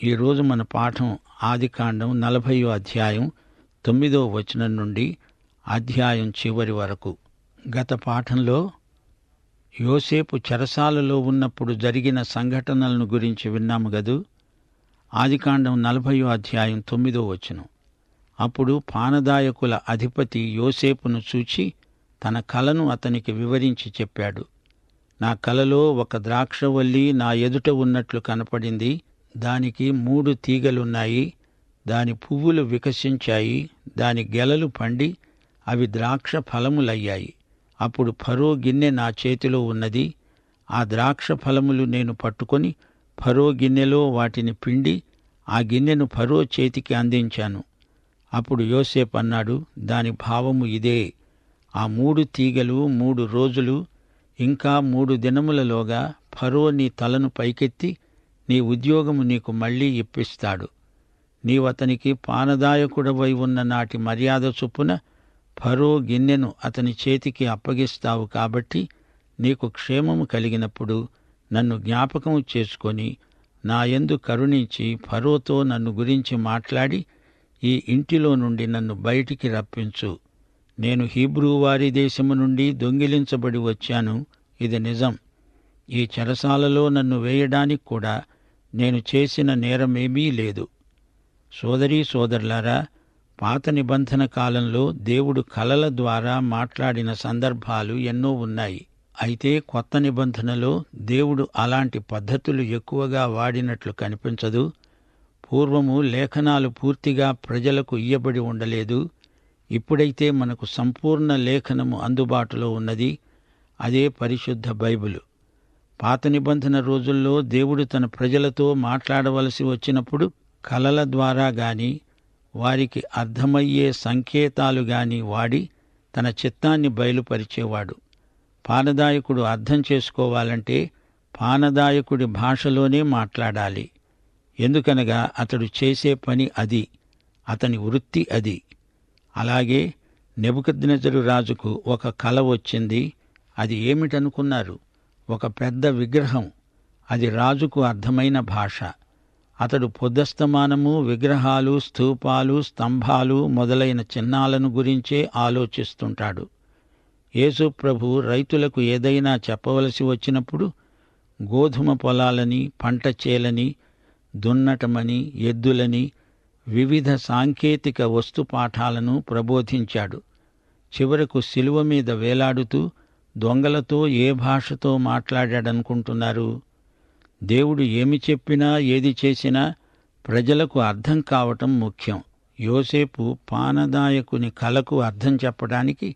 ఈరోజు మన పాఠం ఆదికాండం 40వ అధ్యాయం 9వ వచనం నుండి అధ్యాయం చివరి వరకు. గత పాఠంలో యోసేపు చెరసాలలో ఉన్నప్పుడు జరిగిన సంఘటనలను గురించి విన్నాము గదూ. ఆదికాండం 40వ అధ్యాయం 9వ వచనం. అప్పుడు పానదాయకుల అధిపతి యోసేపును చూచి తన కలను అతనికి వివరించి చెప్పాడు. నా కలలో ఒక ద్రాక్షవల్లి నా ఎదుట ఉన్నట్లు కనపడింది. దానికి 3 తీగలున్నాయి. దాని పువ్వులు వికసించాయి. దాని గెలలు పండి అవి ద్రాక్ష ఫలములయ్యాయి. అప్పుడు ఫరో గిన్నె నా చేతిలో ఉన్నది. ఆ ద్రాక్ష ఫలములు నేను పట్టుకొని ఫరో గిన్నెలో వాటిని పిండి ఆ గిన్నెను ఫరో చేతికి అందించాను. అప్పుడు యోసేపు అన్నాడు, దాని భావము ఇదే: ఆ 3 తీగలు 3 రోజులు ఇంకా 3 దినములలోగా ఫరో నీ తలను పైకెత్తి నీ ఉద్యోగము నీకు మళ్లీ ఇప్పిస్తాడు. నీవతనికి పానదాయకుడవై ఉన్న నాటి మర్యాద చొప్పున ఫరో గిన్నెను అతని చేతికి అప్పగిస్తావు. కాబట్టి నీకు క్షేమము కలిగినప్పుడు నన్ను జ్ఞాపకం చేసుకొని నా యందు కరుణించి ఫరోతో నన్ను గురించి మాట్లాడి ఈ ఇంటిలో నుండి నన్ను బయటికి రప్పించు. నేను హీబ్రూ వారి దేశము నుండి దొంగిలించబడి వచ్చాను, ఇది నిజం. ఈ చెరసాలలో నన్ను వేయడానికి కూడా నేను చేసిన నేరమేమీ లేదు. సోదరీ సోదరులారా, పాత నిబంధన కాలంలో దేవుడు కలల ద్వారా మాట్లాడిన సందర్భాలు ఎన్నో ఉన్నాయి. అయితే కొత్త నిబంధనలో దేవుడు అలాంటి పద్ధతులు ఎక్కువగా వాడినట్లు కనిపించదు. పూర్వము లేఖనాలు పూర్తిగా ప్రజలకు ఇయ్యబడి ఉండలేదు. ఇప్పుడైతే మనకు సంపూర్ణ లేఖనము అందుబాటులో ఉన్నది. అదే పరిశుద్ధ బైబిలు. పాత నిబంధన రోజుల్లో దేవుడు తన ప్రజలతో మాట్లాడవలసి వచ్చినప్పుడు కలల ద్వారా గాని వారికి అర్థమయ్యే సంకేతాలు గాని వాడి తన చిత్తాన్ని బయలుపరిచేవాడు. పానదాయకుడు అర్థం చేసుకోవాలంటే పానదాయకుడి భాషలోనే మాట్లాడాలి. ఎందుకనగా అతడు చేసే పని అది, అతని వృత్తి అది. అలాగే నెబుకద్నెజరు రాజుకు ఒక కల వచ్చింది. అది ఏమిటనుకున్నారు? ఒక పెద్ద విగ్రహం. అది రాజుకు అర్థమైన భాష. అతడు పొద్దస్తమానము విగ్రహాలు, స్తూపాలు, స్తంభాలు మొదలైన చిహ్నాలను గురించే ఆలోచిస్తుంటాడు. యేసు ప్రభు రైతులకు ఏదైనా చెప్పవలసి వచ్చినప్పుడు గోధుమ పొలాలని, పంట చేలని, దున్నటమని, ఎద్దులని, వివిధ సాంకేతిక వస్తుపాఠాలను ప్రబోధించాడు. చివరకు శిలువ మీద వేలాడుతూ దొంగలతో ఏ భాషతో మాట్లాడాడనుకుంటున్నారు? దేవుడు ఏమి చెప్పినా ఏది చేసినా ప్రజలకు అర్థం కావటం ముఖ్యం. యోసేపు పానదాయకుని కలకు అర్థం చెప్పడానికి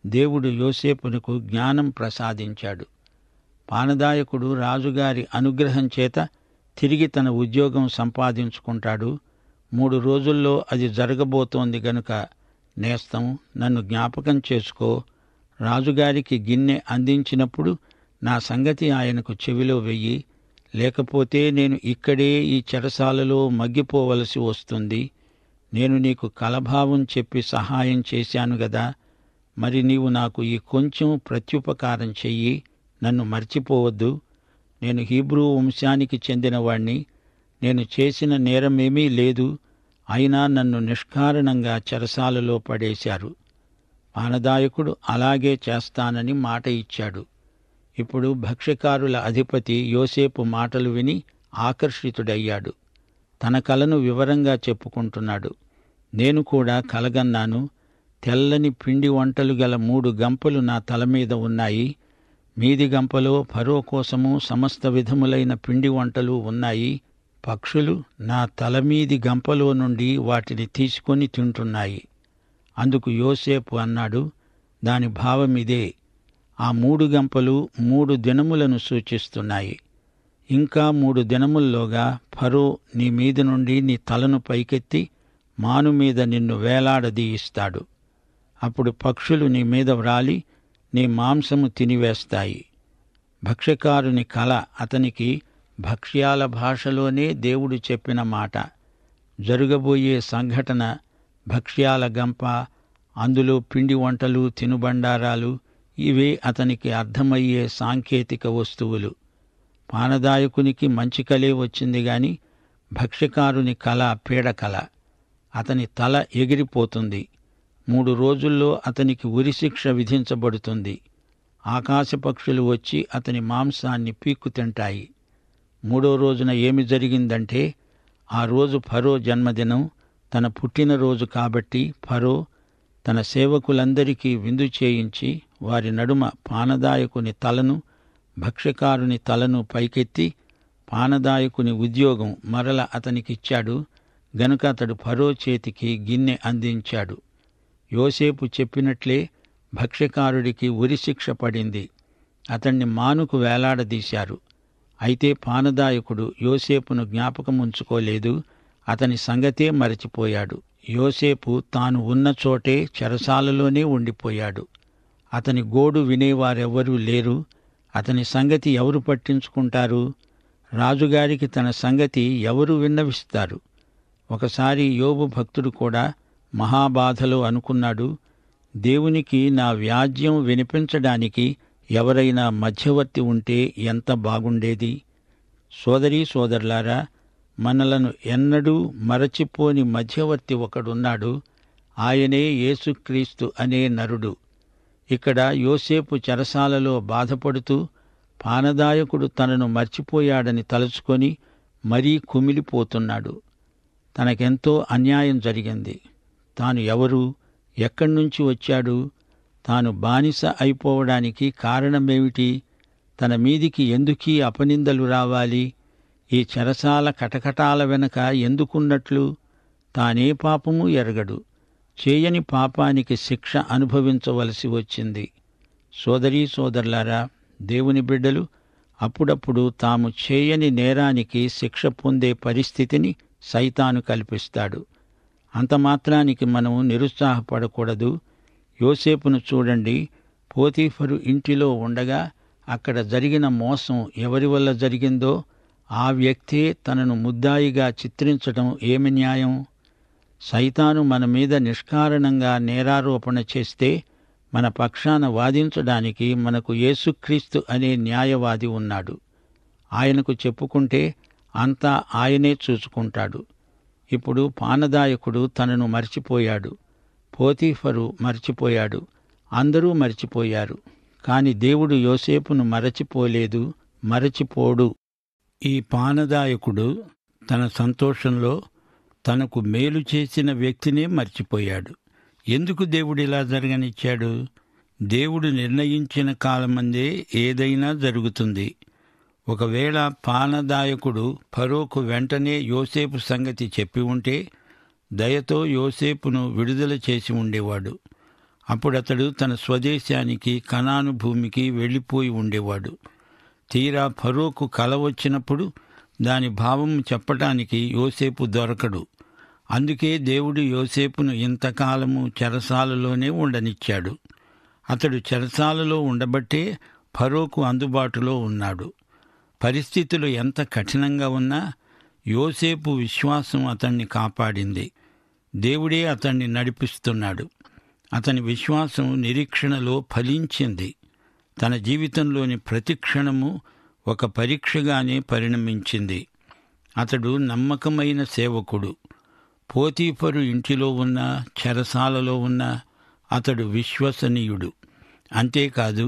దేవుడు యోసేపునకు జ్ఞానం ప్రసాదించాడు. పానదాయకుడు రాజుగారి అనుగ్రహం చేత తిరిగి తన ఉద్యోగం సంపాదించుకుంటాడు. 3 రోజుల్లో అది జరగబోతోంది గనుక, నేస్తం, నన్ను జ్ఞాపకం చేసుకో. రాజుగారికి గిన్నె అందించినప్పుడు నా సంగతి ఆయనకు చెవిలో వెయ్యి. లేకపోతే నేను ఇక్కడే ఈ చెరసాలలో మగ్గిపోవలసి వస్తుంది. నేను నీకు కలభావం చెప్పి సహాయం చేశాను గదా, మరి నీవు నాకు ఈ కొంచెం ప్రత్యుపకారం చెయ్యి. నన్ను మర్చిపోవద్దు. నేను హీబ్రూ వంశానికి చెందినవాణ్ణి. నేను చేసిన నేరమేమీ లేదు. అయినా నన్ను నిష్కారణంగా చెరసాలలో పడేశారు. పానదాయకుడు అలాగే చేస్తానని మాట ఇచ్చాడు. ఇప్పుడు భక్ష్యకారుల అధిపతి యోసేపు మాటలు విని ఆకర్షితుడయ్యాడు. తన కలను వివరంగా చెప్పుకుంటున్నాడు. నేను కూడా కలగన్నాను. తెల్లని పిండి వంటలు గల 3 గంపలు నా తల మీద ఉన్నాయి. మీది గంపలో ఫరో కోసము సమస్త విధములైన పిండి వంటలు ఉన్నాయి. పక్షులు నా తలమీది గంపలో నుండి వాటిని తీసుకొని తింటున్నాయి. అందుకు యోసేపు అన్నాడు, దాని భావమిదే: ఆ 3 గంపలు 3 దినములను సూచిస్తున్నాయి. ఇంకా 3 దినముల్లోగా ఫరో నీ మీద నుండి నీ తలను పైకెత్తి మాను మీద నిన్ను వేలాడదీయిస్తాడు. అప్పుడు పక్షులు నీ మీద వ్రాలి నీ మాంసము తినివేస్తాయి. భక్ష్యకారుని కల అతనికి భక్ష్యాల భాషలోనే దేవుడు చెప్పిన మాట. జరగబోయే సంఘటన భక్ష్యాల గంప, అందులో పిండి వంటలు, తినుబండారాలు, ఇవే అతనికి అర్థమయ్యే సాంకేతిక వస్తువులు. పానదాయకునికి మంచి కలే వచ్చింది గాని భక్ష్యకారుని కల పీడకల. అతని తల ఎగిరిపోతుంది. 3 రోజుల్లో అతనికి ఉరిశిక్ష విధించబడుతుంది. ఆకాశపక్షులు వచ్చి అతని మాంసాన్ని పీక్కు తింటాయి. 3వ రోజున ఏమి జరిగిందంటే, ఆ రోజు ఫరో జన్మదినం, తన పుట్టినరోజు కాబట్టి ఫరో తన సేవకులందరికీ విందు చేయించి వారి నడుమ పానదాయకుని తలను, భక్ష్యకారుని తలను పైకెత్తి పానదాయకుని ఉద్యోగం మరల అతనికిచ్చాడు గనుక అతడు ఫరో చేతికి గిన్నె అందించాడు. యోసేపు చెప్పినట్లే భక్ష్యకారుడికి ఉరిశిక్ష పడింది. అతణ్ణి మానుకు వేలాడదీశారు. అయితే పానదాయకుడు యోసేపును జ్ఞాపకముంచుకోలేదు. అతని సంగతే మరచిపోయాడు. యోసేపు తాను ఉన్న చోటే చెరసాలలోనే ఉండిపోయాడు. అతని గోడు వినేవారెవ్వరూ లేరు. అతని సంగతి ఎవరు పట్టించుకుంటారు? రాజుగారికి తన సంగతి ఎవరు విన్నవిస్తారు? ఒకసారి యోబు భక్తుడు కూడా మహాబాధలో అనుకున్నాడు, దేవునికి నా వ్యాజ్యం వినిపించడానికి ఎవరైనా మధ్యవర్తి ఉంటే ఎంత బాగుండేది. సోదరీ సోదరులారా, మనలను ఎన్నడూ మరచిపోని మధ్యవర్తి ఒకడున్నాడు. ఆయనే యేసుక్రీస్తు అనే నరుడు. ఇక్కడ యోసేపు చెరసాలలో బాధపడుతూ పానదాయకుడు తనను మర్చిపోయాడని తలుచుకొని మరీ కుమిలిపోతున్నాడు. తనకెంతో అన్యాయం జరిగింది. తాను ఎవరు, ఎక్కడ్నుంచి వచ్చాడు, తాను బానిస అయిపోవడానికి కారణమేమిటి, తన మీదికి ఎందుకీ అపనిందలు రావాలి, ఈ చెరసాల కటకటాల వెనక ఎందుకున్నట్లు? తానే పాపము ఎరగడు. చేయని పాపానికి శిక్ష అనుభవించవలసి వచ్చింది. సోదరీ సోదరులారా, దేవుని బిడ్డలు అప్పుడప్పుడు తాము చేయని నేరానికి శిక్ష పొందే పరిస్థితిని సైతాను కల్పిస్తాడు. అంతమాత్రానికి మనం నిరుత్సాహపడకూడదు. యోసేపును చూడండి. పోతీఫరు ఇంటిలో ఉండగా అక్కడ జరిగిన మోసం ఎవరి వల్ల జరిగిందో ఆ వ్యక్తే తనను ముద్దాయిగా చిత్రించటం ఏమి న్యాయం? సైతాను మన మీద నిష్కారణంగా నేరారోపణ చేస్తే మన పక్షాన వాదించడానికి మనకు యేసుక్రీస్తు అనే న్యాయవాది ఉన్నాడు. ఆయనకు చెప్పుకుంటే అంతా ఆయనే చూసుకుంటాడు. ఇప్పుడు పానదాయకుడు తనను మర్చిపోయాడు. పోతీఫరు మర్చిపోయాడు. అందరూ మర్చిపోయారు. కాని దేవుడు యోసేపును మరచిపోలేదు, మరచిపోడు. ఈ పానదాయకుడు తన సంతోషంలో తనకు మేలు చేసిన వ్యక్తినే మర్చిపోయాడు. ఎందుకు దేవుడిలా జరగనిచ్చాడు? దేవుడు నిర్ణయించిన కాలమందే ఏదైనా జరుగుతుంది. ఒకవేళ పానదాయకుడు ఫరోకు వెంటనే యోసేపు సంగతి చెప్పి ఉంటే దయతో యోసేపును విడుదల చేసి ఉండేవాడు. అప్పుడతడు తన స్వదేశానికి, కనాను భూమికి వెళ్ళిపోయి ఉండేవాడు. తీరా ఫరోకు కల వచ్చినప్పుడు దాని భావం చెప్పటానికి యోసేపు దొరకడు. అందుకే దేవుడు యోసేపును ఇంతకాలము చెరసాలలోనే ఉండనిచ్చాడు. అతడు చెరసాలలో ఉండబట్టే ఫరోకు అందుబాటులో ఉన్నాడు. పరిస్థితులు ఎంత కఠినంగా ఉన్నా యోసేపు విశ్వాసం అతన్ని కాపాడింది. దేవుడే అతన్ని నడిపిస్తున్నాడు. అతని విశ్వాసం నిరీక్షణలో ఫలించింది. తన జీవితంలోని ప్రతి క్షణము ఒక పరీక్షగానే పరిణమించింది. అతడు నమ్మకమైన సేవకుడు. పోతీఫరు ఇంటిలో ఉన్నా, చెరసాలలో ఉన్నా అతడు విశ్వసనీయుడు. అంతేకాదు,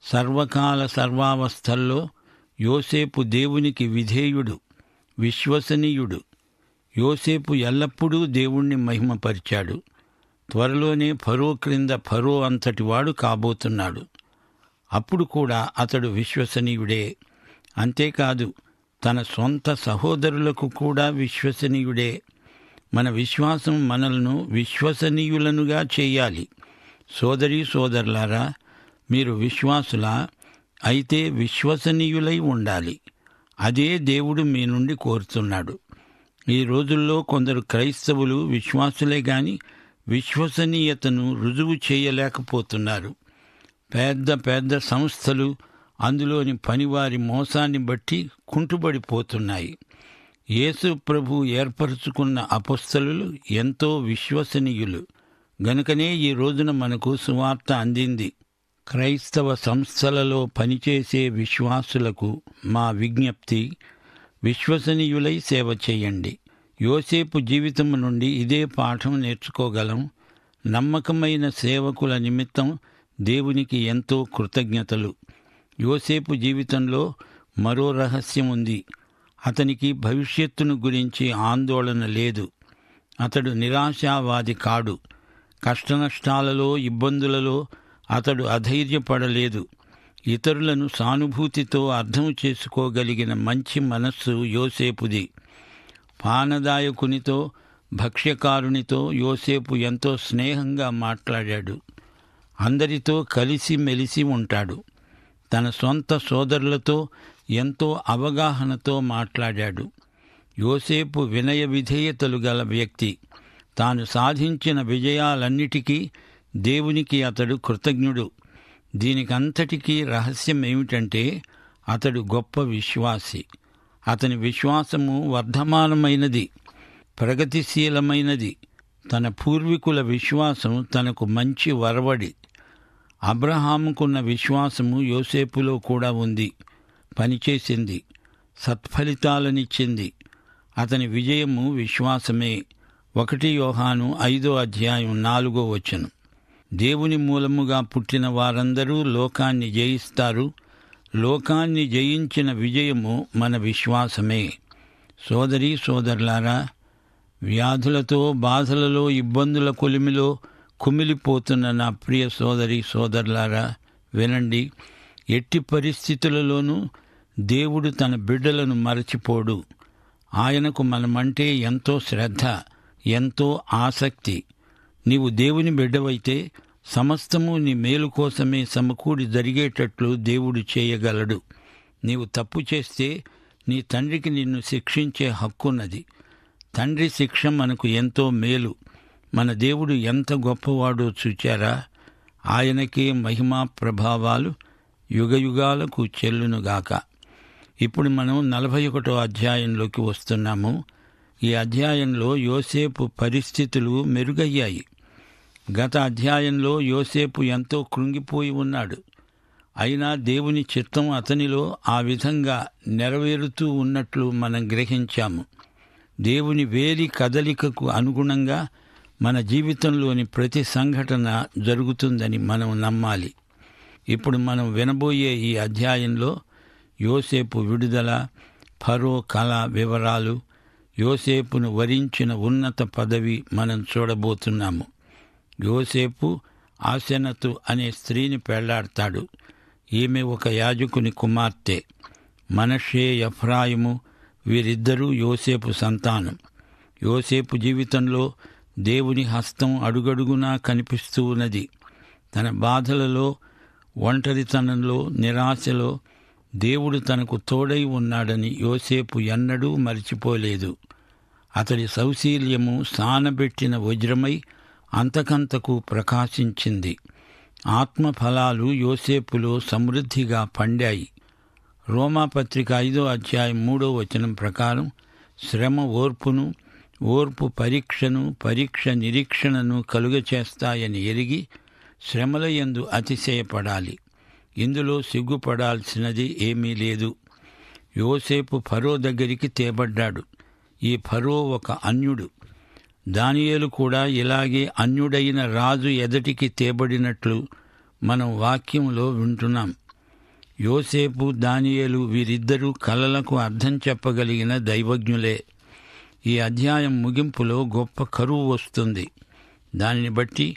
సర్వకాల సర్వావస్థల్లో యోసేపు దేవునికి విధేయుడు, విశ్వసనీయుడు. యోసేపు ఎల్లప్పుడూ దేవుణ్ణి మహిమపరిచాడు. త్వరలోనే ఫరో క్రింద ఫరో అంతటివాడు కాబోతున్నాడు. అప్పుడు కూడా అతడు విశ్వసనీయుడే. అంతేకాదు, తన సొంత సహోదరులకు కూడా విశ్వసనీయుడే. మన విశ్వాసం మనలను విశ్వసనీయులనుగా చేయాలి. సోదరీ సోదరులారా, మీరు విశ్వాసులా? అయితే విశ్వసనీయులై ఉండాలి. అదే దేవుడు మీ నుండి కోరుతున్నాడు. ఈ రోజుల్లో కొందరు క్రైస్తవులు విశ్వాసులే గాని విశ్వసనీయతను రుజువు చేయలేకపోతున్నారు. పెద్ద పెద్ద సంస్థలు అందులోని పనివారి మోసాన్ని బట్టి కుంటుబడిపోతున్నాయి. యేసు ప్రభు ఏర్పరచుకున్న అపొస్తలులు ఎంతో విశ్వసనీయులు గనుకనే ఈ రోజున మనకు సువార్త అందింది. క్రైస్తవ సంస్థలలో పనిచేసే విశ్వాసులకు మా విజ్ఞప్తి, విశ్వసనీయులై సేవ చేయండి. యోసేపు జీవితం నుండి ఇదే పాఠం నేర్చుకోగలం. నమ్మకమైన సేవకుల నిమిత్తం దేవునికి ఎంతో కృతజ్ఞతలు. యోసేపు జీవితంలో మరో రహస్యం ఉంది. అతనికి భవిష్యత్తును గురించి ఆందోళన లేదు. అతడు నిరాశావాది కాడు. కష్టనష్టాలలో, ఇబ్బందులలో అతడు అధైర్యపడలేదు. ఇతరులను సానుభూతితో అర్థం చేసుకోగలిగిన మంచి మనస్సు యోసేపుది. పానదాయకునితో, భక్ష్యకారునితో యోసేపు ఎంతో స్నేహంగా మాట్లాడాడు. అందరితో కలిసిమెలిసి ఉంటాడు. తన సొంత సోదరులతో ఎంతో అవగాహనతో మాట్లాడాడు. యోసేపు వినయ విధేయతలు గల వ్యక్తి. తాను సాధించిన విజయాలన్నిటికీ దేవునికి అతడు కృతజ్ఞుడు. దీనికంతటికీ రహస్యం ఏమిటంటే అతడు గొప్ప విశ్వాసి. అతని విశ్వాసము వర్ధమానమైనది, ప్రగతిశీలమైనది. తన పూర్వీకుల విశ్వాసం తనకు మంచి వరవడి. అబ్రహాముకున్న విశ్వాసము యోసేపులో కూడా ఉంది. పనిచేసింది, సత్ఫలితాలనిచ్చింది. అతని విజయము విశ్వాసమే. 1 యోహాను 5:4 దేవుని మూలముగా పుట్టిన వారందరూ లోకాన్ని జయిస్తారు. లోకాన్ని జయించిన విజయము మన విశ్వాసమే. సోదరీ సోదరులారా, వ్యాధులతో, బాధలలో, ఇబ్బందుల కొలిమిలో కుమిలిపోతున్న నా ప్రియ సోదరీ సోదరులారా, వినండి. ఎట్టి పరిస్థితులలోనూ దేవుడు తన బిడ్డలను మరచిపోడు. ఆయనకు మనమంటే ఎంతో శ్రద్ధ, ఎంతో ఆసక్తి. నీవు దేవుని బిడ్డవైతే సమస్తము నీ మేలు కోసమే సమకూడి జరిగేటట్లు దేవుడు చేయగలడు. నీవు తప్పు చేస్తే నీ తండ్రికి నిన్ను శిక్షించే హక్కున్నది. తండ్రి శిక్ష మనకు ఎంతో మేలు. మన దేవుడు ఎంత గొప్పవాడో చూచారా? ఆయనకే మహిమా ప్రభావాలు యుగయుగాలకు చెల్లునుగాక. ఇప్పుడు మనం 41వ అధ్యాయంలోకి వస్తున్నాము. ఈ అధ్యాయంలో యోసేపు పరిస్థితులు మెరుగయ్యాయి. గత అధ్యాయంలో యోసేపు ఎంతో కృంగిపోయి ఉన్నాడు. అయినా దేవుని చిత్తం అతనిలో ఆ విధంగా నెరవేరుతూ ఉన్నట్లు మనం గ్రహించాము. దేవుని వేలి కదలికకు అనుగుణంగా మన జీవితంలోని ప్రతి సంఘటన జరుగుతుందని మనం నమ్మాలి. ఇప్పుడు మనం వినబోయే ఈ అధ్యాయంలో యోసేపు విడుదల, ఫరో కళ వివరాలు, యోసేపును వరించిన ఉన్నత పదవి మనం చూడబోతున్నాము. యోసేపు ఆసెనతు అనే స్త్రీని పెళ్లాడతాడు. ఈమె ఒక యాజకుని కుమార్తె. మనష్షే, ఎఫ్రాయిము వీరిద్దరూ యోసేపు సంతానం. యోసేపు జీవితంలో దేవుని హస్తం అడుగడుగునా కనిపిస్తూ ఉన్నది. తన బాధలలో, ఒంటరితనంలో, నిరాశలో దేవుడు తనకు తోడై ఉన్నాడని యోసేపు ఎన్నడూ మరిచిపోలేదు. అతడి సౌశీల్యము సానబెట్టిన వజ్రమై అంతకంతకు ప్రకాశించింది. ఆత్మఫలాలు యోసేపులో సమృద్ధిగా పండాయి. రోమాపత్రిక 5:3 ప్రకారం శ్రమ ఓర్పును, ఓర్పు పరీక్షను, పరీక్ష నిరీక్షణను కలుగచేస్తాయని ఎరిగి శ్రమల యందు అతిశయపడాలి. ఇందులో సిగ్గుపడాల్సినది ఏమీ లేదు. యోసేపు ఫరో దగ్గరికి తేబడ్డాడు. ఈ ఫరో ఒక అన్యుడు. దానియేలు కూడా ఇలాగే అన్యుడైన రాజు ఎదటికి తేబడినట్లు మనం వాక్యంలో వింటున్నాం. యోసేపు, దానియేలు వీరిద్దరూ కలలకు అర్థం చెప్పగలిగిన దైవజ్ఞులే. ఈ అధ్యాయం ముగింపులో గొప్ప కరువు వస్తుంది. దానిని బట్టి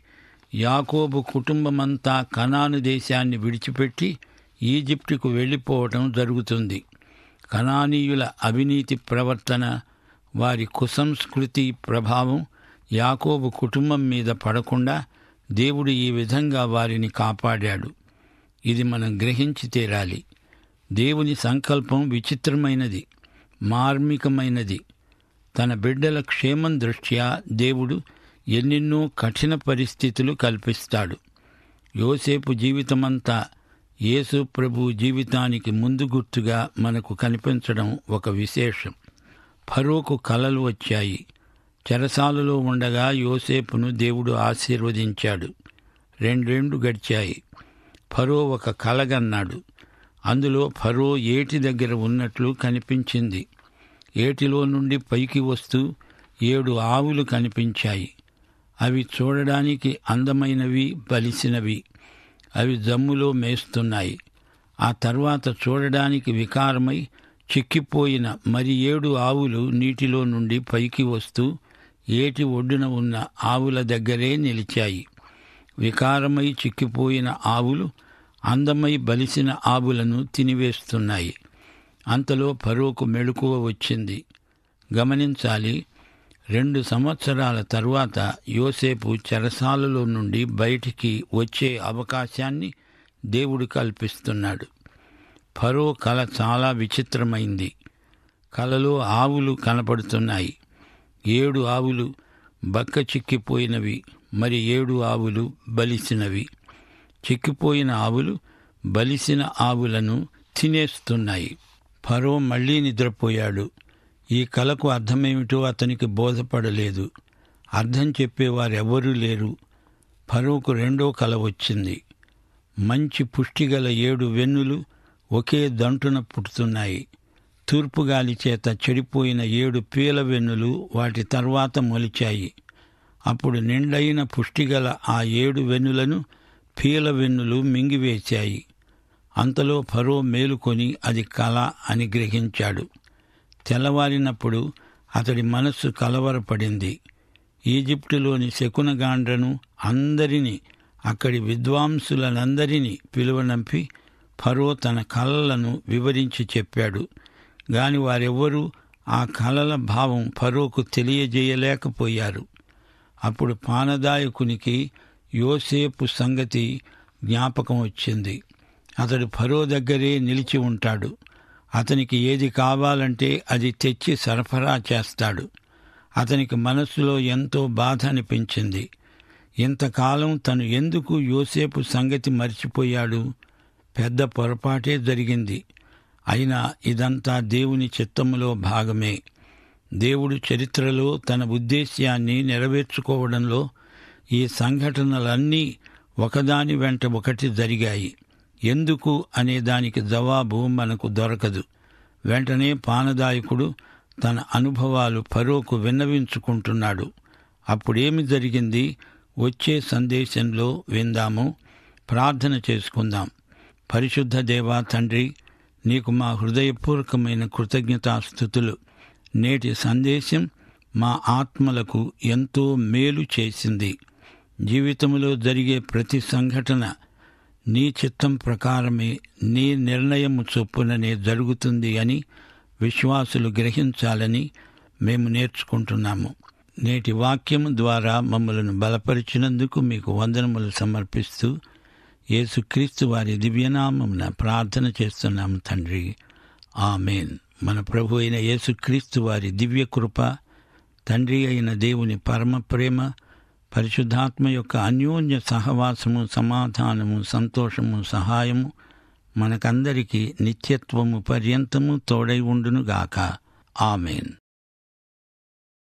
యాకోబు కుటుంబమంతా కనాను దేశాన్ని విడిచిపెట్టి ఈజిప్టుకు వెళ్ళిపోవటం జరుగుతుంది. కనానీయుల అవినీతి ప్రవర్తన, వారి కుసంస్కృతి ప్రభావం యాకోబు కుటుంబం మీద పడకుండా దేవుడు ఈ విధంగా వారిని కాపాడాడు. ఇది మనం గ్రహించి తీరాలి. దేవుని సంకల్పం విచిత్రమైనది, మార్మికమైనది. తన బిడ్డల క్షేమం దృష్ట్యా దేవుడు ఎన్నెన్నో కఠిన పరిస్థితులు కల్పిస్తాడు. యోసేపు జీవితమంతా యేసు ప్రభు జీవితానికి ముందు గుర్తుగా మనకు కనిపించడం ఒక విశేషం. ఫరోకు కలలు వచ్చాయి. చెరసాలలో ఉండగా యోసేపును దేవుడు ఆశీర్వదించాడు. 2 ఏళ్లు గడిచాయి. ఫరో ఒక కలగన్నాడు. అందులో ఫరో ఏటి దగ్గర ఉన్నట్లు కనిపించింది. ఏటిలో నుండి పైకి వస్తూ 7 ఆవులు కనిపించాయి. అవి చూడడానికి అందమైనవి, బలిసినవి. అవి జమ్ములో మేస్తున్నాయి. ఆ తర్వాత చూడడానికి వికారమై చిక్కిపోయిన మరి 7 ఆవులు నీటిలో నుండి పైకి వస్తూ ఏటి ఒడ్డున ఉన్న ఆవుల దగ్గరే నిలిచాయి. వికారమై చిక్కిపోయిన ఆవులు అందమై బలిసిన ఆవులను తినివేస్తున్నాయి. అంతలో ఫరోకు మెలకువ వచ్చింది. గమనించాలి, 2 సంవత్సరాల తరువాత యోసేపు చెరసాలలో నుండి బయటికి వచ్చే అవకాశాన్ని దేవుడు కల్పిస్తున్నాడు. ఫరో కల చాలా విచిత్రమైంది. కలలో ఆవులు కనపడుతున్నాయి. 7 ఆవులు బక్క చిక్కిపోయినవి, మరి 7 ఆవులు బలిసినవి. చిక్కిపోయిన ఆవులు బలిసిన ఆవులను తినేస్తున్నాయి. ఫరో మళ్లీ నిద్రపోయాడు. ఈ కలకు అర్థమేమిటో అతనికి బోధపడలేదు. అర్థం చెప్పేవారెవ్వరూ లేరు. ఫరోకు 2వ కల వచ్చింది. మంచి పుష్టిగల 7 వెన్నులు ఒకే దంటున పుట్టుతున్నాయి. తూర్పుగాలి చేత చెడిపోయిన 7 పీల వెన్నులు వాటి తర్వాత మొలిచాయి. అప్పుడు నిండైన పుష్టిగల ఆ 7 వెన్నులను పీల వెన్నులు మింగివేశాయి. అంతలో ఫరో మేలుకొని అది కల అని గ్రహించాడు. తెల్లవారినప్పుడు అతడి మనస్సు కలవరపడింది. ఈజిప్టులోని శకునగాండ్రను అందరినీ, అక్కడి విద్వాంసులనందరినీ పిలువనంపి ఫరో తన కలలను వివరించి చెప్పాడు. గాని వారెవ్వరూ ఆ కలల భావం ఫరోకు తెలియజేయలేకపోయారు. అప్పుడు పానదాయకునికి యోసేపు సంగతి జ్ఞాపకం వచ్చింది. అతడు ఫరో దగ్గరే నిలిచి ఉంటాడు. అతనికి ఏది కావాలంటే అది తెచ్చి సరఫరా చేస్తాడు. అతనికి మనస్సులో ఎంతో బాధ అనిపించింది. ఇంతకాలం తను ఎందుకు యోసేపు సంగతి మర్చిపోయాడు? పెద్ద పొరపాటే జరిగింది. అయినా ఇదంతా దేవుని చిత్తములో భాగమే. దేవుడు చరిత్రలో తన ఉద్దేశ్యాన్ని నెరవేర్చుకోవడంలో ఈ సంఘటనలన్నీ ఒకదాని వెంట ఒకటి జరిగాయి. ఎందుకు అనే దానికి జవాబు మనకు దొరకదు. వెంటనే పానదాయకుడు తన అనుభవాలు ఫరోకు విన్నవించుకుంటున్నాడు. అప్పుడేమి జరిగింది? వచ్చే సందేశంలో విందాము. ప్రార్థన చేసుకుందాం. పరిశుద్ధ దేవా తండ్రి, నీకు మా హృదయపూర్వకమైన కృతజ్ఞతాస్తుతులు. నేటి సందేశం మా ఆత్మలకు ఎంతో మేలు చేసింది. జీవితంలో జరిగే ప్రతి సంఘటన నీ చిత్తం ప్రకారమే, నీ నిర్ణయము చొప్పుననే జరుగుతుంది అని విశ్వాసులు గ్రహించాలని మేము నేర్చుకుంటున్నాము. నేటి వాక్యం ద్వారా మమ్మలను బలపరిచినందుకు మీకు వందనములు సమర్పిస్తూ యేసుక్రీస్తు వారి దివ్యనామమున ప్రార్థన చేస్తున్నాము తండ్రి. ఆమేన్. మన ప్రభు అయిన యేసుక్రీస్తు వారి దివ్య కృప, తండ్రి అయిన దేవుని పరమ ప్రేమ, పరిశుద్ధాత్మ యొక్క అన్యోన్య సహవాసము, సమాధానము, సంతోషము, సహాయము మనకందరికీ నిత్యత్వము పర్యంతము తోడై ఉండునుగాక. ఆమేన్.